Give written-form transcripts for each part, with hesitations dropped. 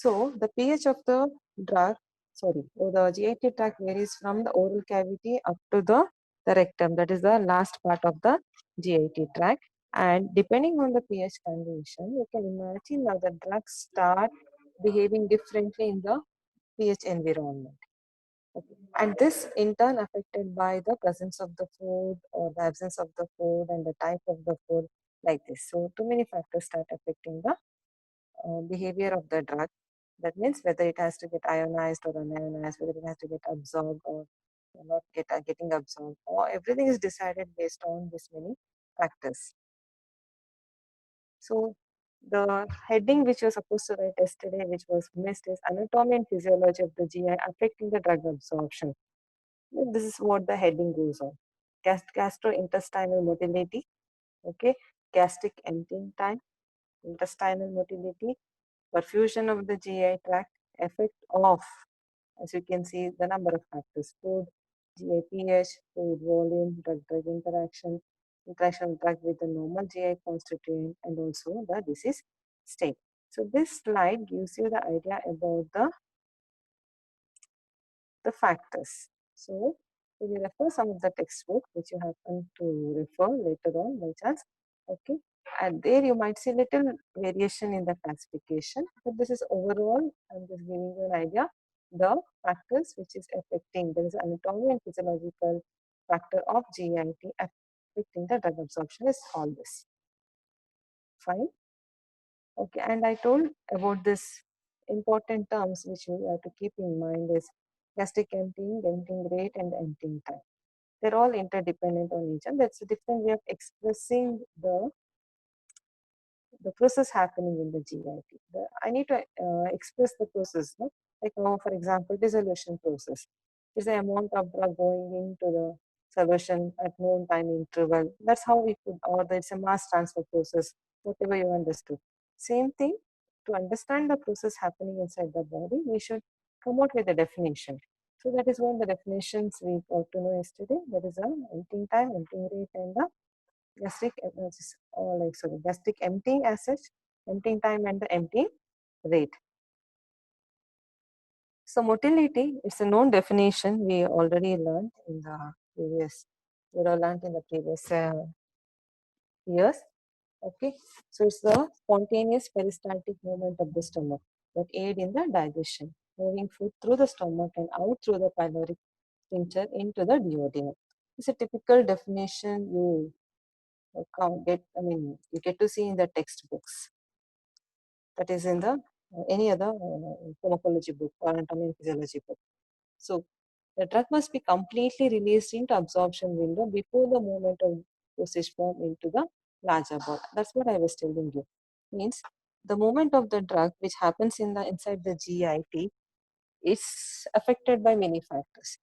So the pH of the drug, the GIT tract varies from the oral cavity up to the rectum. That is the last part of the GIT tract. And depending on the pH condition, you can imagine now the drugs start behaving differently in the pH environment. Okay. And this in turn affected by the presence of the food or the absence of the food and the type of the food, like this. So too many factors start affecting the behavior of the drug. That means whether it has to get ionized or unionized, whether it has to get absorbed or not getting absorbed, or everything is decided based on this many factors. So the heading which was supposed to write yesterday, which was missed, is anatomy and physiology of the GI affecting the drug absorption. This is what the heading goes on. Gastrointestinal motility, okay, gastric emptying time, intestinal motility, perfusion of the GI tract, effect of, as you can see, the number of factors: food, GI pH, fluid volume, drug-drug interaction, interaction of drug with the normal GI constituent, and also the disease state. So this slide gives you the idea about the factors. So we will refer some of the textbook which you happen to refer later on by chance. Okay, and there you might see little variation in the classification, but this is overall. I'm just giving you an idea. The factors which is affecting, there is anatomy and physiological factor of GIT affecting the drug absorption is all this. Fine. Okay, and I told about this important terms which you have to keep in mind is gastric emptying, emptying rate, and emptying time. They're all interdependent on each other. That's a different way of expressing the process happening in the GIT. I need to express the process, no? Like now, for example, dissolution process. Is the amount of drug going into the solution at known time interval. That's how we could, or there's a mass transfer process, whatever you understood. Same thing, to understand the process happening inside the body, we should come out with a definition. So that is one of the definitions we got to know yesterday. That is a emptying time, emptying rate, and the gastric, gastric emptying as such, emptying time and the emptying rate. So motility, it's a known definition we already learned in the previous, we have learned in the previous years. Okay, so it's the spontaneous peristaltic movement of the stomach that aid in the digestion, moving food through the stomach and out through the pyloric sphincter into the duodenum. It's a typical definition you you get to see in the textbooks. That is in the any other pharmacology book or anatomy and physiology book. So the drug must be completely released into absorption window before the movement of dosage form into the larger body. That's what I was telling you. Means the movement of the drug which happens inside the GIT is affected by many factors.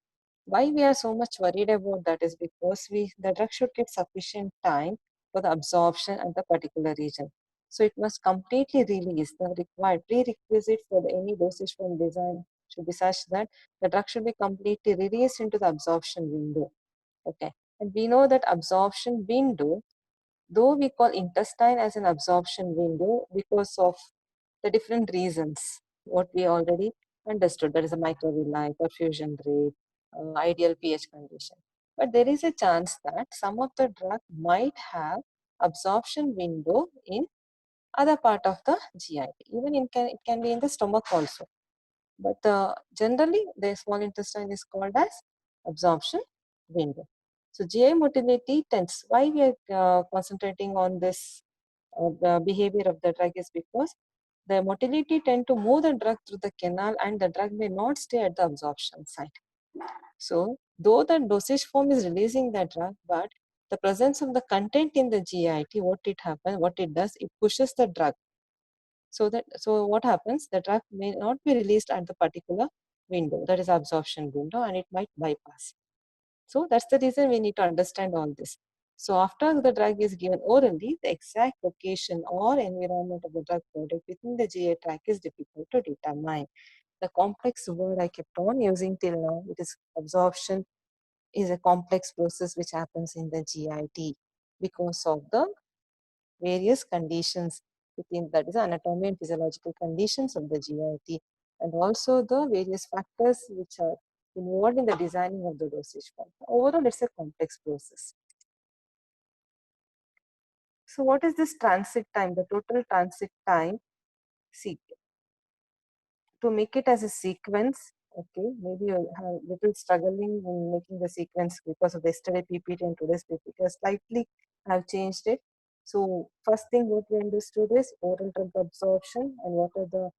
Why we are so much worried about that is because the drug should get sufficient time for the absorption at the particular region. So it must completely release. The required prerequisite for any dosage form design should be such that the drug should be completely released into the absorption window. Okay, and we know that absorption window, though we call intestine as an absorption window because of the different reasons, what we already understood, that is a microvilli, perfusion rate, ideal pH condition. But there is a chance that some of the drug might have absorption window in other part of the GI. Even it can be in the stomach also. But generally, the small intestine is called as absorption window. So GI motility tends, why we are concentrating on this the behavior of the drug is because the motility tend to move the drug through the canal and the drug may not stay at the absorption site. So though the dosage form is releasing the drug, but the presence of the content in the GIT, what it does, it pushes the drug. So what happens, the drug may not be released at the particular window, that is absorption window, and it might bypass. So that's the reason we need to understand all this. So after the drug is given orally, the exact location or environment of the drug product within the GI tract is difficult to determine. The complex word I kept on using till now, it is absorption is a complex process which happens in the GIT because of the various conditions within that is anatomy and physiological conditions of the GIT, and also the various factors which are involved in the designing of the dosage form. Overall, it's a complex process. So what is this transit time? The total transit time, see, to make it as a sequence, okay, maybe you have a little struggling in making the sequence because of the yesterday PPT and today's PPT. Slightly have changed it. So first thing what we understood is oral drug absorption and what are the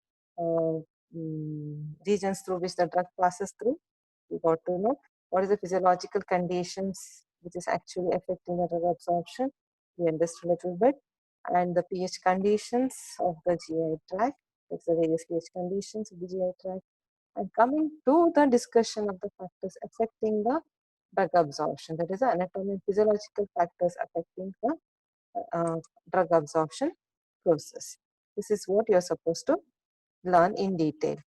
regions through which the drug passes through. We got to know what is the physiological conditions which is actually affecting the drug absorption. We understood a little bit, and the pH conditions of the GI tract. That's the various pH conditions of the GI tract. And coming to the discussion of the factors affecting the drug absorption, that is the anatomy and physiological factors affecting the drug absorption process. This is what you are supposed to learn in detail.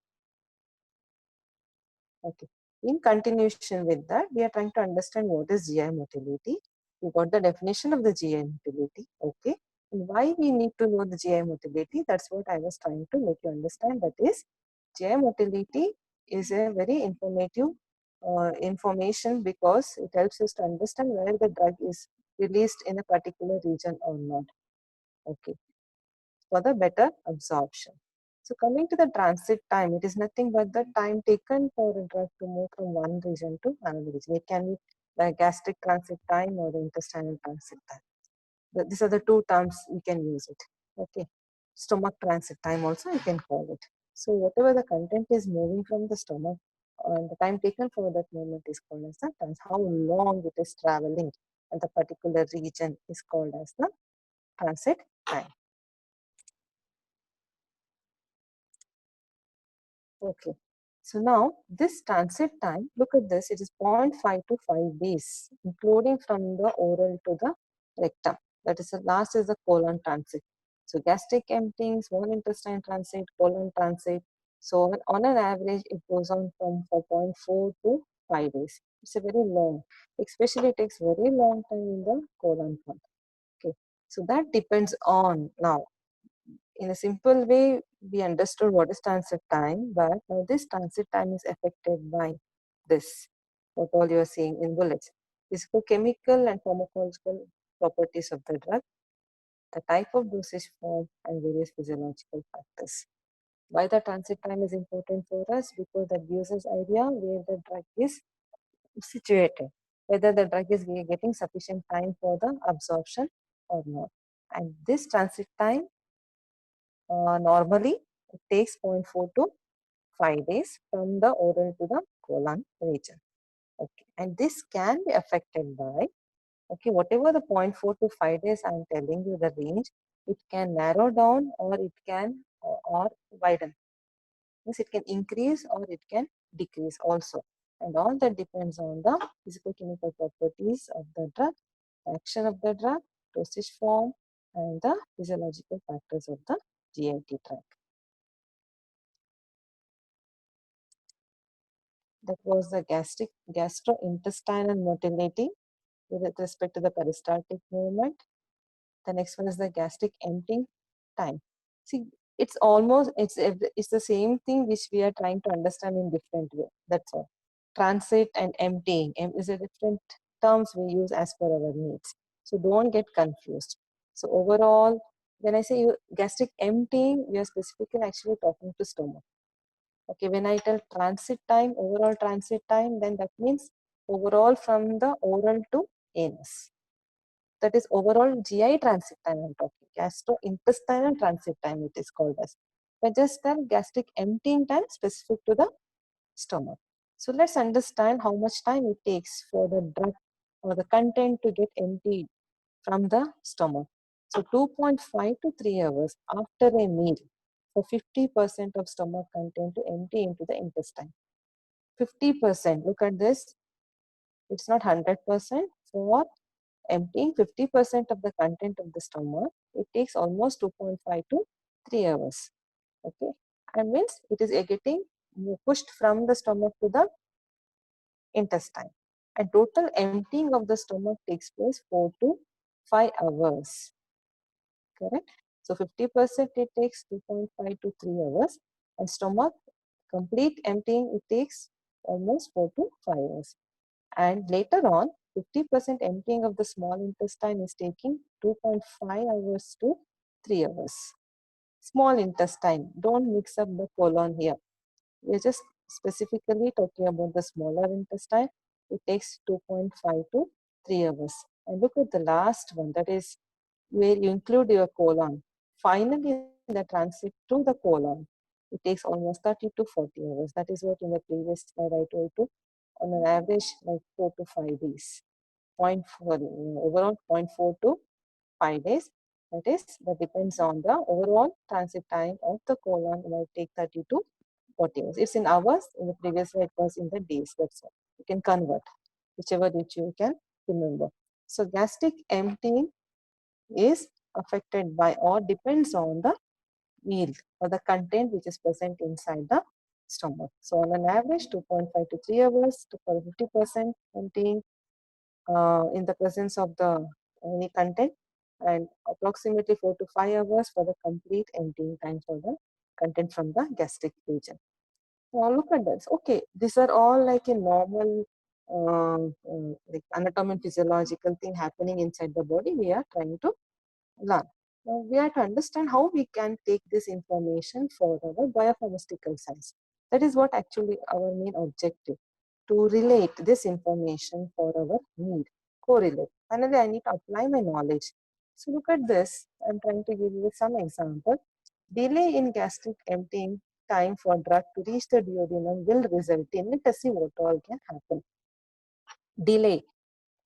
Okay. In continuation with that, we are trying to understand what is GI motility. We got the definition of the GI motility. Okay. And why we need to know the GI motility? That's what I was trying to make you understand. That is, GI motility is a very informative information because it helps us to understand where the drug is released in a particular region or not. Okay, for the better absorption. So coming to the transit time, it is nothing but the time taken for a drug to move from one region to another region. It can be the gastric transit time or the intestinal transit time. These are the two terms we can use it. Okay, stomach transit time also you can call it. So whatever the content is moving from the stomach, the time taken for that movement is called as the time. How long it is traveling and the particular region is called as the transit time. Okay. So now this transit time, look at this, it is 0.5 to 5 days, including from the oral to the rectum. That is the last is the colon transit. So gastric emptying, small intestine transit, colon transit. So on an average, it goes on from 4.4 to 5 days. It's a very long, especially it takes very long time in the colon part. Okay. So that depends on now in a simple way, we understood what is transit time, but now this transit time is affected by this, what all you are seeing in bullets. Physical, chemical, and pharmacological properties of the drug, the type of dosage form, and various physiological factors. Why the transit time is important for us? Because that gives us idea where the drug is situated, whether the drug is getting sufficient time for the absorption or not. And this transit time normally, it takes 0.4 to 5 days from the oral to the colon region. Okay, and this can be affected by, okay, whatever the 0.4 to 5 days I am telling you the range, it can narrow down or it can or widen. Means it can increase or it can decrease also. And all that depends on the physical chemical properties of the drug, action of the drug, dosage form, and the physiological factors of the GIT tract. That was the gastrointestinal motility with respect to the peristaltic movement. The next one is the gastric emptying time. See, it's almost it's the same thing which we are trying to understand in different way. That's all. Transit and emptying is a different terms we use as per our needs. So don't get confused. So overall, when I say gastric emptying, we are specifically actually talking to stomach. Okay, when I tell transit time, overall transit time, then that means overall from the oral to anus. That is overall GI transit time I'm talking. Gastrointestinal transit time it is called as. But just tell gastric emptying time specific to the stomach. So let's understand how much time it takes for the drug or the content to get emptied from the stomach. So 2.5 to 3 hours after a meal for 50% of stomach content to empty into the intestine. 50%, look at this, it's not 100%. For emptying 50% of the content of the stomach, it takes almost 2.5 to 3 hours. Okay, and means it is getting pushed from the stomach to the intestine. And total emptying of the stomach takes place 4 to 5 hours. Correct? So 50% it takes 2.5 to 3 hours, and stomach complete emptying it takes almost 4 to 5 hours. And later on, 50% emptying of the small intestine is taking 2.5 hours to 3 hours. Small intestine, don't mix up the colon here. We are just specifically talking about the smaller intestine. It takes 2.5 to 3 hours. And look at the last one, that is where you include your colon. Finally, the transit through the colon, it takes almost 30 to 40 hours. That is what in the previous slide I told you, on an average like 4 to 5 days. 0.4, overall 0.4 to 5 days. That depends on the overall transit time of the colon. It might take 30 to 40 hours. It's in hours. In the previous slide, it was in the days. That's all. You can convert whichever which you can remember. So gastric emptying is affected by or depends on the meal or the content which is present inside the stomach. So on an average, 2.5 to 3 hours to for 50% emptying in the presence of the any content, and approximately 4 to 5 hours for the complete emptying time for the content from the gastric region. Now look at this. Okay, these are all like a normal like anatomy and physiological thing happening inside the body. We are trying to learn. Now we have to understand how we can take this information for our biopharmaceutical science. That is what actually our main objective, to relate this information for our need, correlate. Finally, I need to apply my knowledge. So look at this. I'm trying to give you some example. Delay in gastric emptying time for drug to reach the duodenum will result in, let us see what all can happen. Delay.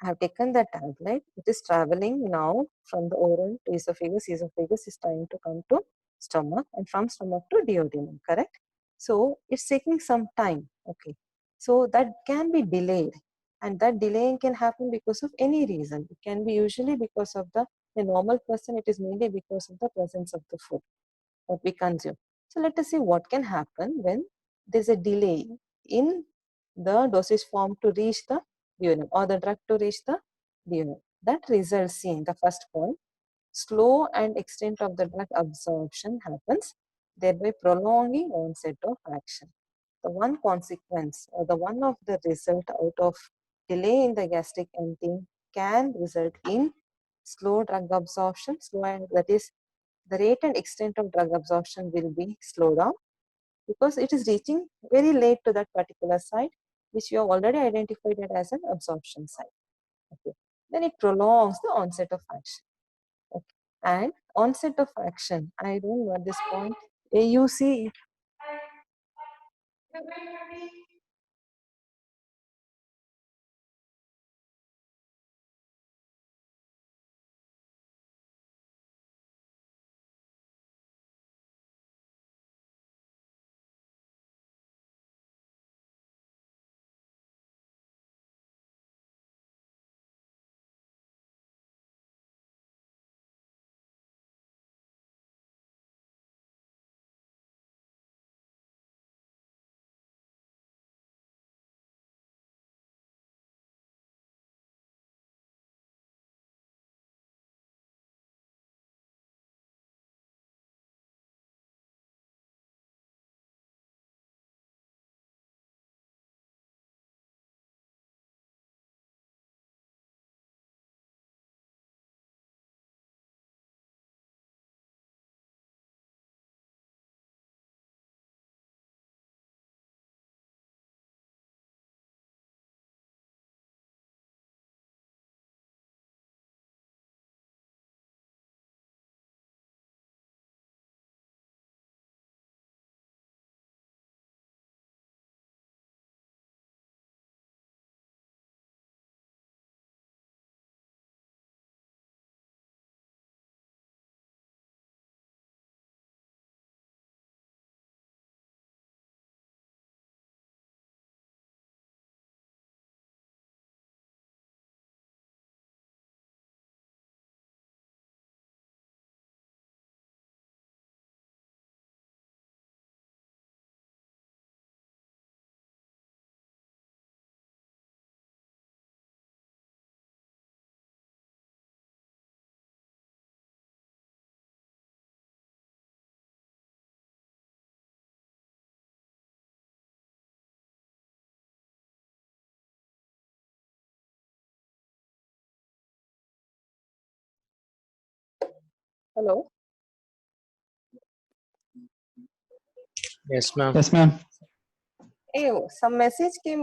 I have taken the tablet. It is traveling now from the oral to esophagus. Esophagus is trying to come to stomach, and from stomach to duodenum, correct? So it's taking some time. Okay. So that can be delayed, and that delaying can happen because of any reason. It can be usually because of the normal person. It is mainly because of the presence of the food what we consume. So let us see what can happen when there's a delay in the dosage form to reach the duodenum or the drug to reach the duodenum. That results in the first point, slow and extent of the drug absorption happens, thereby prolonging onset of action. The one consequence or the one of the result out of delay in the gastric emptying can result in slow drug absorption, slow, and that is the rate and extent of drug absorption will be slowed down because it is reaching very late to that particular site, which you have already identified it as an absorption site. Okay. Then it prolongs the onset of action. Okay. And onset of action, I don't know at this point, AUC Hello. Yes, ma'am. Yes, ma'am. Hey, some message came